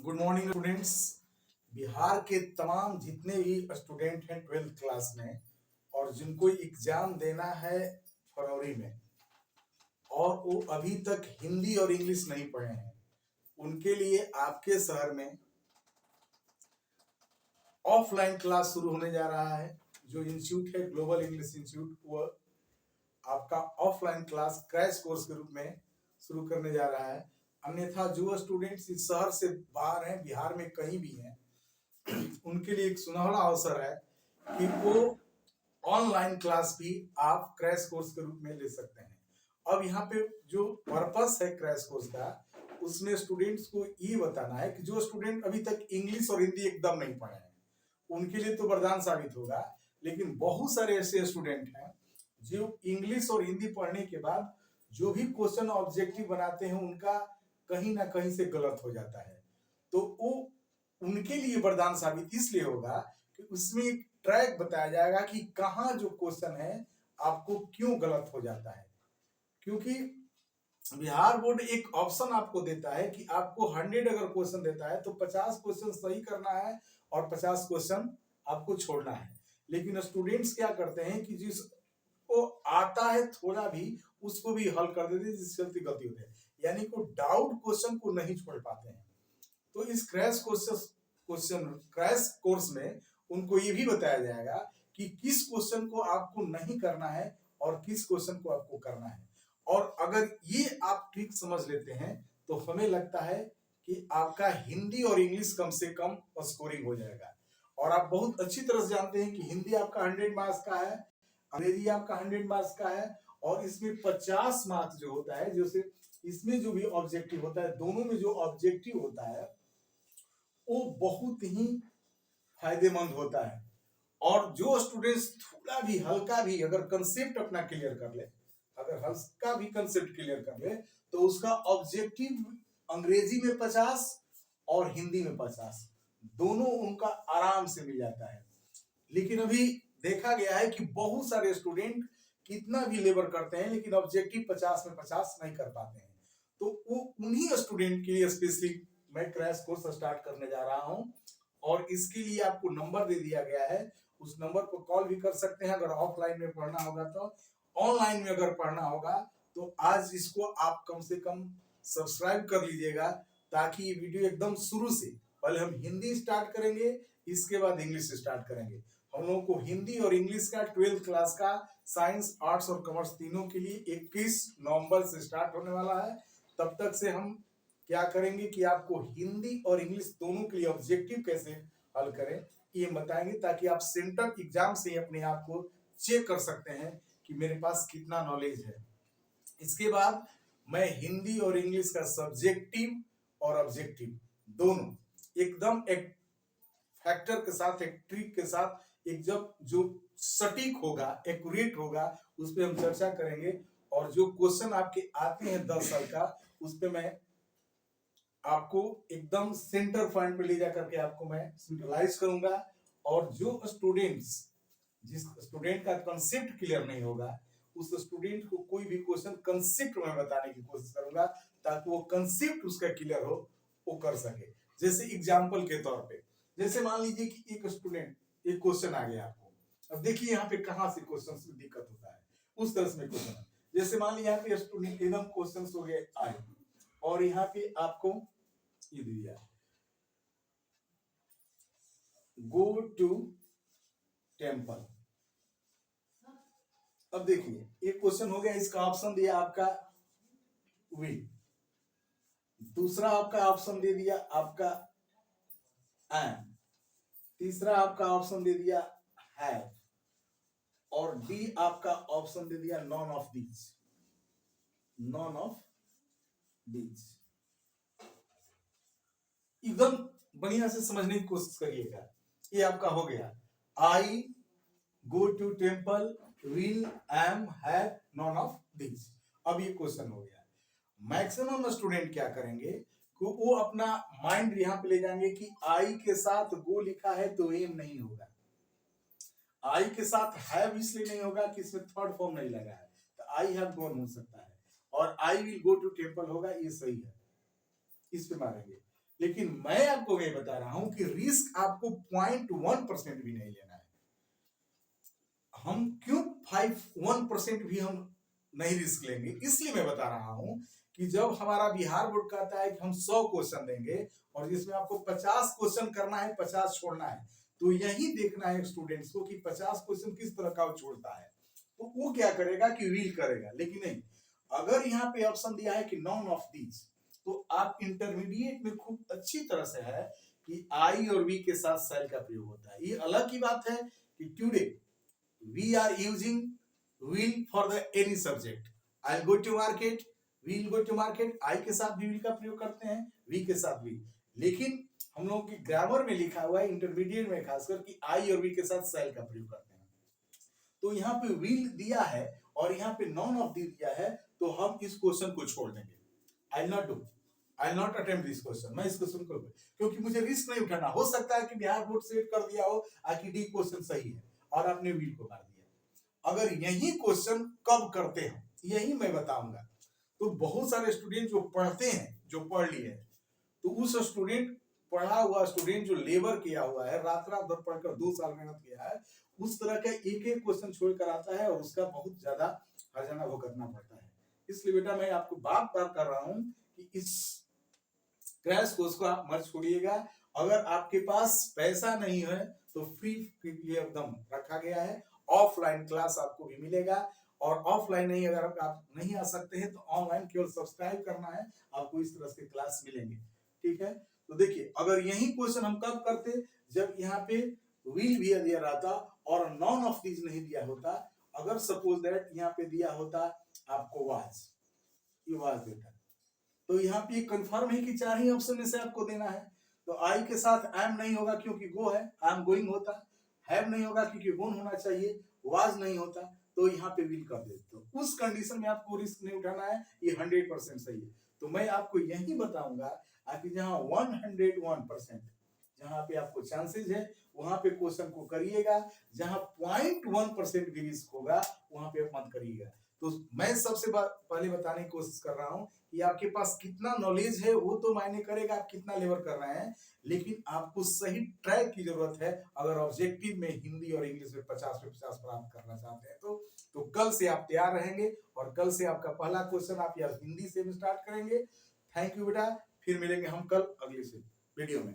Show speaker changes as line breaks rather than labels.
Good morning students. Bihar के तमाम जितने भी स्टूडेंट हैं 12th क्लास में और जिनको एग्जाम देना है फरवरी में और वो अभी तक हिंदी और इंग्लिश नहीं पढ़े हैं, उनके लिए आपके शहर में ऑफलाइन क्लास शुरू होने जा रहा है। जो इंस्टीट्यूट है ग्लोबल इंग्लिश इंस्टीट्यूट, वो आपका ऑफलाइन क्लास क्रैश कोर्स के रूप में शुरू करने जा रहा है। अन्यथा जो स्टूडेंट्स इस शहर से बाहर हैं, बिहार में कहीं भी हैं, उनके लिए एक सुनहरा अवसर है कि वो ऑनलाइन क्लास भी आप क्रैश कोर्स के रूप में ले सकते हैं। अब यहाँ पे जो पर्पस है क्रैश कोर्स का, उसमें स्टूडेंट्स को ये बताना है कि जो स्टूडेंट अभी तक इंग्लिश और हिंदी एकदम नहीं पढ़े हैं, उनके लिए तो वरदान साबित होगा। लेकिन बहुत सारे ऐसे स्टूडेंट हैं जो इंग्लिश और हिंदी पढ़ने के बाद जो भी क्वेश्चन ऑब्जेक्टिव बनाते हैं, उनका कहीं ना कहीं से गलत हो जाता है। तो वो उनके लिए वरदान साबित इसलिए होगा कि उसमें एक ट्रैक बताया जाएगा कि कहाँ जो क्वेश्चन है आपको क्यों गलत हो जाता है। क्योंकि बिहार बोर्ड एक ऑप्शन आपको देता है कि आपको 100 अगर क्वेश्चन देता है तो 50 क्वेश्चन सही करना है और 50 क्वेश्चन आपको छोड़ना है। लेकिन स्टूडेंट्स क्या करते हैं कि जिसको आता है थोड़ा भी, उसको भी हल कर देते हैं, जिससे गलती होती है, यानी को डाउट क्वेश्चन को नहीं छोड़ पाते हैं। तो इस क्रैश कोर्स में उनको ये भी बताया जाएगा कि किस क्वेश्चन को आपको नहीं करना है और किस क्वेश्चन को आपको करना है। और अगर ये आप ठीक समझ लेते हैं तो हमें लगता है कि आपका हिंदी और इंग्लिश कम से कम स्कोरिंग हो जाएगा। और आप बहुत अच्छी तरह से जानते हैं कि हिंदी आपका 100 मार्क्स का है, अंग्रेजी आपका 100 मार्क्स का है, और इसमें 50 मार्क्स जो होता है, जैसे इसमें जो भी ऑब्जेक्टिव होता है, दोनों में जो ऑब्जेक्टिव होता है वो बहुत ही फायदेमंद होता है। और जो स्टूडेंट्स थोड़ा भी हल्का भी अगर कंसेप्ट अपना क्लियर कर ले, अगर हल्का भी कंसेप्ट क्लियर कर ले, तो उसका ऑब्जेक्टिव अंग्रेजी में 50 और हिंदी में 50 दोनों उनका आराम से मिल जाता है। लेकिन अभी देखा गया है कि बहुत सारे स्टूडेंट कितना भी लेबर करते हैं लेकिन ऑब्जेक्टिव 50 में 50 नहीं कर पाते हैं। तो वो उन्हीं स्टूडेंट के लिए स्पेशली मैं क्रैश कोर्स स्टार्ट करने जा रहा हूं। और इसके लिए आपको नंबर दे दिया गया है, उस नंबर पर कॉल भी कर सकते हैं अगर ऑफलाइन में पढ़ना होगा तो। ऑनलाइन में अगर पढ़ना होगा तो आज इसको आप कम से कम सब्सक्राइब कर लीजिएगा, ताकि ये वीडियो एकदम शुरू से पहले हम हिंदी स्टार्ट करेंगे, इसके बाद इंग्लिश स्टार्ट करेंगे। हम लोगों को हिंदी और इंग्लिश का 12th क्लास का साइंस, आर्ट्स और कॉमर्स तीनों के लिए 21 नवंबर से स्टार्ट होने वाला है। तब तक से हम क्या करेंगे कि आपको हिंदी और इंग्लिश दोनों के लिए ऑब्जेक्टिव कैसे हल करें ये बताएंगे, ताकि आप सेंटर एग्जाम से अपने आप को चेक कर सकते हैं कि मेरे पास कितना नॉलेज है। इसके बाद मैं हिंदी और इंग्लिश का सब्जेक्टिव और ऑब्जेक्टिव दोनों एकदम एक फैक्टर के साथ, एक ट्रिक के साथ, एक जब जो सटीक होगा, एक्यूरेट होगा, उस पर हम चर्चा करेंगे। और जो क्वेश्चन आपके आते हैं 10 साल का, उस पर मैं आपको एकदम सेंटर पॉइंट पे ले जाकर के आपको मैं सिंपलाइज करूंगा। और जो स्टूडेंट्स, जिस स्टूडेंट का कंसेप्ट क्लियर नहीं होगा, उस स्टूडेंट को कोई भी क्वेश्चन कंसेप्ट में बताने की कोशिश करूंगा, ताकि वो कंसेप्ट उसका क्लियर हो, वो कर सके। जैसे एग्जांपल के तौर पे, जैसे मान लीजिए कि एक स्टूडेंट, एक क्वेश्चन आ गया आपको, अब देखिए यहाँ पे कहाँ से क्वेश्चन में दिक्कत होता है, उस तरह से क्वेश्चन है। जैसे मान लीजिए यहाँ पे स्टूडेंट एकदम क्वेश्चन हो गए आए, और यहाँ पे आपको ये दिया गो टू टेम्पल। अब देखिए एक क्वेश्चन हो गया, इसका ऑप्शन दिया आपका विल, दूसरा आपका ऑप्शन दे दिया आपका एम, तीसरा आपका ऑप्शन दे दिया हैव, और डी आपका ऑप्शन दे दिया non of these, non of these. एकदम बढ़िया से समझने की कोशिश करिएगा। ये आपका हो गया I go to temple, will, am, have, none of these. अब ये क्वेश्चन हो गया। मैक्सिमम स्टूडेंट क्या करेंगे कि वो अपना माइंड यहां पे ले जाएंगे कि आई के साथ गो लिखा है तो एम नहीं होगा, आई के साथ हैव इसलिए नहीं होगा कि इसमें थर्ड फॉर्म नहीं लगा है, तो आई हैव गॉन हो सकता है, और I will go to temple होगा, ये सही है, इस पे मारेंगे। लेकिन मैं आपको ये बता रहा हूं कि रिस्क आपको 0.1% भी नहीं लेना है। हम क्यों 1% भी हम नहीं रिस्क लेंगे, इसलिए मैं बता रहा हूं कि जब हमारा बिहार बोर्ड कहता है कि हम 100 क्वेश्चन देंगे और जिसमें आपको 50 क्वेश्चन करना है, 50 छोड़ना है, तो यही देखना है स्टूडेंट्स को कि 50 क्वेश्चन किस तरह का वो छोड़ता है, तो वो क्या करेगा कि रील करेगा। लेकिन नहीं, अगर यहाँ पे ऑप्शन दिया है कि नॉन ऑफ दीज, तो आप इंटरमीडिएट में खूब अच्छी तरह से है कि आई और वी के साथ सेल का प्रयोग होता है। ये अलग की बात है कि today we are using will for the any subject. I'll go to market, we'll go to market, I के साथ भी will का प्रयोग करते हैं, we के साथ भी। लेकिन हम लोगों की ग्रामर में लिखा हुआ है इंटरमीडिएट में खासकर कि I और we के साथ shall का प्रयोग करते हैं। तो यहाँ पे will दिया है और यहाँ पे none of these दिया है, तो हम इस क्वेश्चन को छोड़ देंगे। I'll not do, I'll not attempt this question. मैं इस क्वेश्चन को, क्योंकि मुझे रिस्क नहीं उठाना। हो सकता है कि बिहार बोर्ड सेट कर दिया हो कि डी क्वेश्चन सही है और आपने व्हील को मार दिया। अगर यही क्वेश्चन कब करते हैं, यही मैं बताऊंगा। तो बहुत सारे स्टूडेंट जो पढ़ते हैं, जो पढ़ लिए हैं, तो उस स्टूडेंट, पढ़ा हुआ स्टूडेंट जो लेबर किया हुआ है, रात रात भर पढ़कर 2 साल मेहनत किया है, उस तरह का एक एक क्वेश्चन छोड़ कर आता है और उसका बहुत ज्यादा हर्जाना भुगतना पड़ता है। इसलिए बेटा मैं आपको बार बार कर रहा हूं कि इस क्रैश कोर्स को आप मत छोड़िएगा। अगर आपके पास पैसा नहीं है तो फ्री के लिए एकदम रखा गया है। ऑफलाइन क्लास आपको भी मिलेगा, और ऑफलाइन नहीं, अगर आप नहीं आ सकते हैं तो ऑनलाइन केवल सब्सक्राइब करना है, आपको इस तरह के क्लास मिलेंगे। ठीक है, तो देखिए अगर यही क्वेश्चन हम कब करते, जब यहाँ पे विल भी दिया रहता और नॉन ऑफ दीज नहीं दिया होता। अगर सपोज दैट यहाँ पे दिया होता आपको वाज, ये वाज देता, तो यहाँ पे कंफर्म है कि 4 ही ऑप्शन में से आपको देना है। तो आई के साथ एम नहीं होगा क्योंकि गो है, आई एम गोइंग होता, हैव नहीं होगा क्योंकि गोन होना चाहिए, वाज नहीं होता, तो यहाँ पे विल कर देते। तो उस कंडीशन में आपको रिस्क नहीं उठाना है, ये 100% सही है। तो मैं आपको यही बताऊंगा कि जहाँ 101% जहाँ पे आपको चांसेस है वहां पे क्वेश्चन को करिएगा, जहां 0.1% भी रिस्क होगा वहां पे मत करिएगा। तो मैं सबसे पहले बताने की कोशिश कर रहा हूं कि आपके पास कितना नॉलेज है वो तो मायने करेगा, आप कितना लेबर कर रहे हैं, लेकिन आपको सही ट्रैक की जरूरत है। अगर ऑब्जेक्टिव में हिंदी और इंग्लिश में 50 पे 50 प्राप्त करना चाहते हैं तो कल से आप तैयार रहेंगे, और कल से आपका पहला क्वेश्चन आप या हिंदी से स्टार्ट करेंगे। थैंक यू बेटा, फिर मिलेंगे हम कल अगले से वीडियो में।